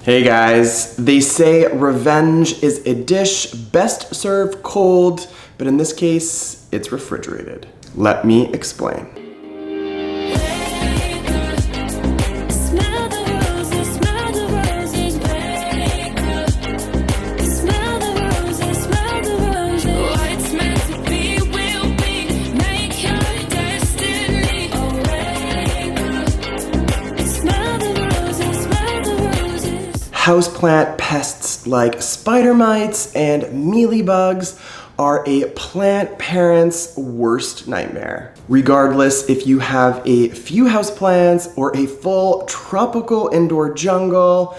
Hey guys, they say revenge is a dish best served cold, but in this case, it's refrigerated. Let me explain. Houseplant pests like spider mites and mealy bugs are a plant parent's worst nightmare. Regardless if you have a few houseplants or a full tropical indoor jungle,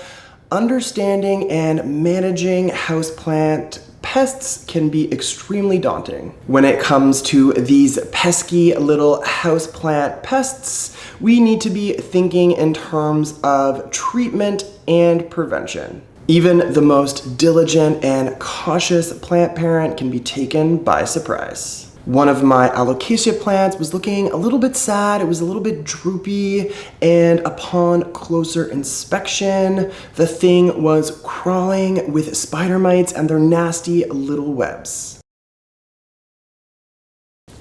understanding and managing houseplant pests can be extremely daunting. When it comes to these pesky little houseplant pests, we need to be thinking in terms of treatment and prevention. Even the most diligent and cautious plant parent can be taken by surprise. One of my alocasia plants was looking a little bit sad, it was a little bit droopy, and upon closer inspection, the thing was crawling with spider mites and their nasty little webs.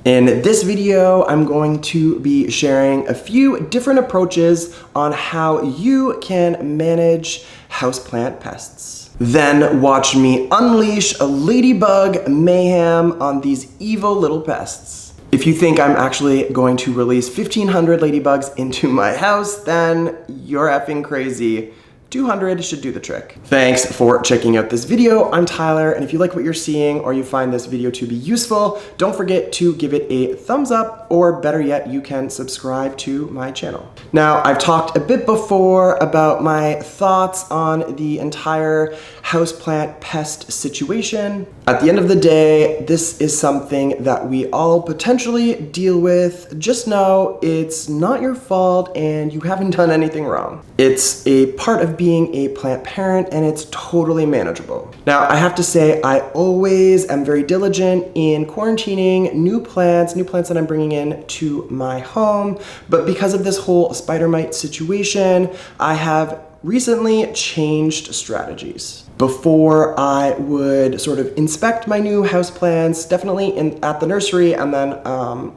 In this video, I'm going to be sharing a few different approaches on how you can manage houseplant pests. Then watch me unleash a ladybug mayhem on these evil little pests. If you think I'm actually going to release 1,500 ladybugs into my house, then you're effing crazy. 200 should do the trick. Thanks for checking out this video. I'm Tyler, and if you like what you're seeing or you find this video to be useful, don't forget to give it a thumbs up, or better yet, you can subscribe to my channel. Now, I've talked a bit before about my thoughts on the entire houseplant pest situation. At the end of the day, this is something that we all potentially deal with. Just know it's not your fault and you haven't done anything wrong. It's a part of being a plant parent, and it's totally manageable. Now, I have to say, I always am very diligent in quarantining new plants that I'm bringing in to my home, but because of this whole spider mite situation, I have recently changed strategies. Before, I would sort of inspect my new houseplants, definitely at the nursery, and then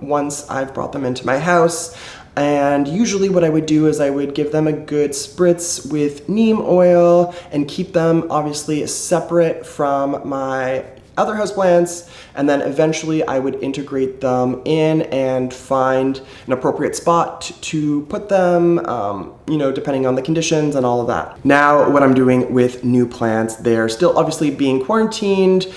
once I've brought them into my house. And usually what I would do is I would give them a good spritz with neem oil and keep them obviously separate from my other houseplants, and then eventually I would integrate them in and find an appropriate spot to put them, depending on the conditions and all of that. Now, what I'm doing with new plants, they're still obviously being quarantined.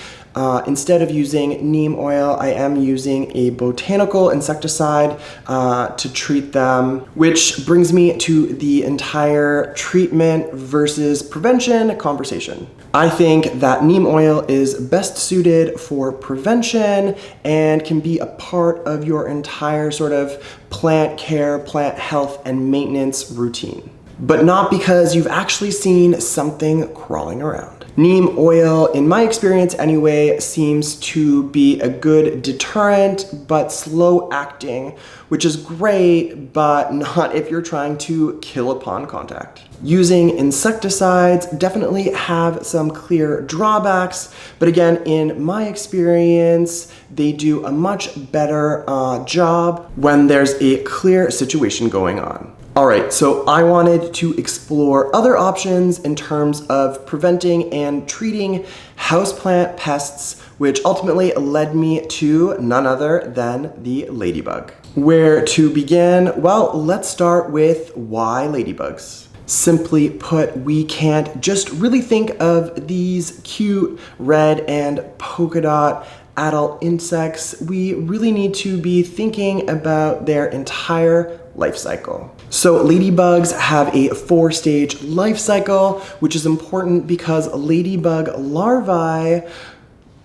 Instead of using neem oil, I am using a botanical insecticide to treat them, which brings me to the entire treatment versus prevention conversation. I think that neem oil is best suited for prevention and can be a part of your entire sort of plant care, plant health, and maintenance routine. But not because you've actually seen something crawling around. Neem oil, in my experience anyway, seems to be a good deterrent, but slow acting, which is great, but not if you're trying to kill upon contact. Using insecticides definitely have some clear drawbacks, but again, in my experience, they do a much better job when there's a clear situation going on. Alright, so I wanted to explore other options in terms of preventing and treating houseplant pests, which ultimately led me to none other than the ladybug. Where to begin? Well, let's start with why ladybugs. Simply put, we can't just really think of these cute red and polka dot adult insects. We really need to be thinking about their entire life cycle. So ladybugs have a 4-stage life cycle, which is important because ladybug larvae,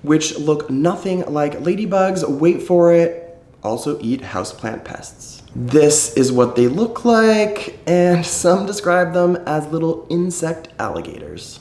which look nothing like ladybugs, wait for it, also eat houseplant pests. This is what they look like, and some describe them as little insect alligators.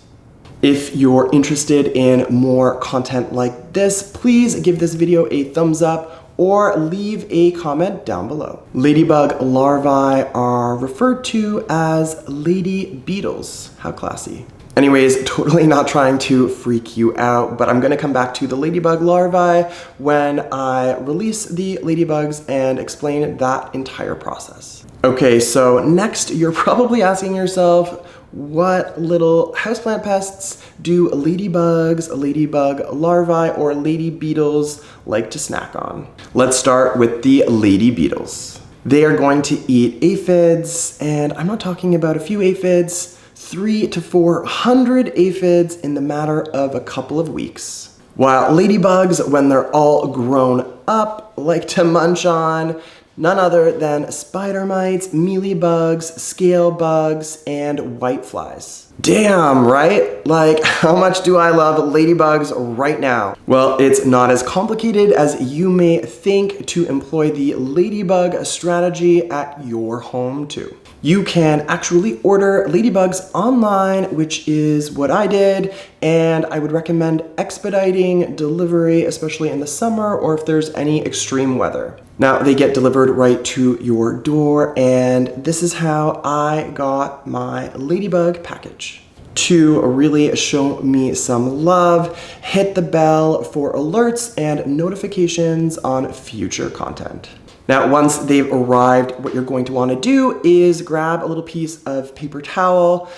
If you're interested in more content like this, please give this video a thumbs up or leave a comment down below. Ladybug larvae are referred to as lady beetles. How classy. Anyways, totally not trying to freak you out, but I'm gonna come back to the ladybug larvae when I release the ladybugs and explain that entire process. Okay, so next you're probably asking yourself, what little houseplant pests do ladybugs, ladybug larvae, or lady beetles like to snack on? Let's start with the lady beetles. They are going to eat aphids, and I'm not talking about a few aphids, 300 to 400 aphids in the matter of a couple of weeks. While ladybugs, when they're all grown up, like to munch on none other than spider mites, mealy bugs, scale bugs, and whiteflies. Damn, right? Like, how much do I love ladybugs right now? Well, it's not as complicated as you may think to employ the ladybug strategy at your home too. You can actually order ladybugs online, which is what I did, and I would recommend expediting delivery, especially in the summer or if there's any extreme weather. Now, they get delivered right to your door, and this is how I got my ladybug package. To really show me some love, hit the bell for alerts and notifications on future content. Now, once they've arrived, what you're going to want to do is grab a little piece of paper towel,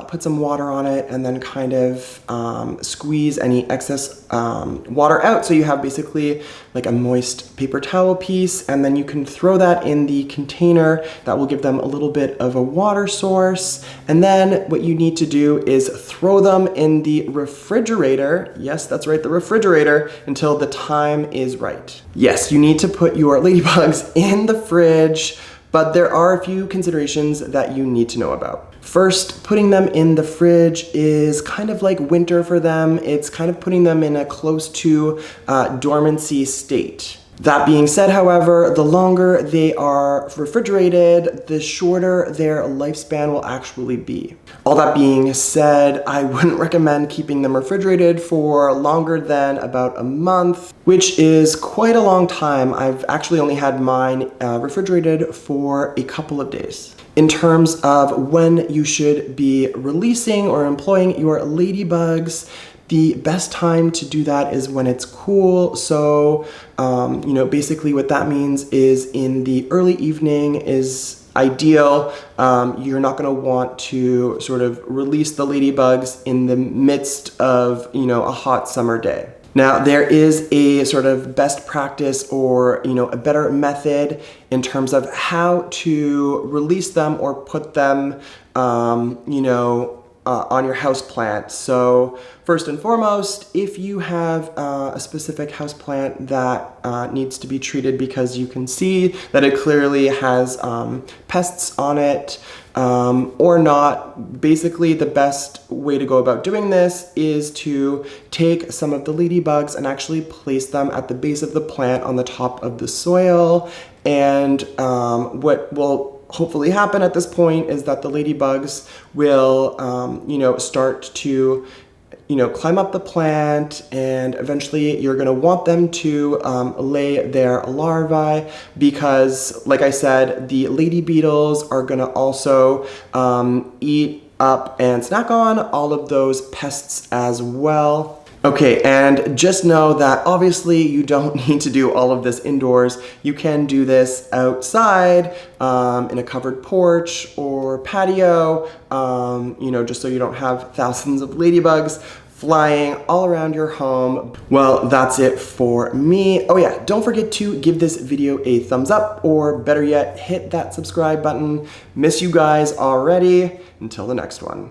put some water on it, and then kind of squeeze any excess water out. So you have basically like a moist paper towel piece, and then you can throw that in the container. That will give them a little bit of a water source. And then what you need to do is throw them in the refrigerator. Yes, that's right, the refrigerator, until the time is right. Yes, you need to put your ladybugs in the fridge, but there are a few considerations that you need to know about. First, putting them in the fridge is kind of like winter for them. It's kind of putting them in a close to dormancy state. That being said, however, the longer they are refrigerated, the shorter their lifespan will actually be. All that being said, I wouldn't recommend keeping them refrigerated for longer than about a month, which is quite a long time. I've actually only had mine refrigerated for a couple of days. In terms of when you should be releasing or employing your ladybugs, the best time to do that is when it's cool. So, basically what that means is in the early evening is ideal. You're not gonna want to sort of release the ladybugs in the midst of, a hot summer day. Now, there is a sort of best practice or, a better method in terms of how to release them or put them, on your house plant. So first and foremost, if you have a specific house plant that needs to be treated because you can see that it clearly has pests on it or not, basically the best way to go about doing this is to take some of the ladybugs and actually place them at the base of the plant on the top of the soil. And what will hopefully happen at this point is that the ladybugs will, start to, climb up the plant, and eventually you're gonna want them to lay their larvae because, like I said, the lady beetles are gonna also eat up and snack on all of those pests as well. Okay, and just know that obviously you don't need to do all of this indoors. You can do this outside in a covered porch or patio, just so you don't have thousands of ladybugs flying all around your home. Well, that's it for me. Oh yeah, don't forget to give this video a thumbs up, or better yet, hit that subscribe button. Miss you guys already. Until the next one.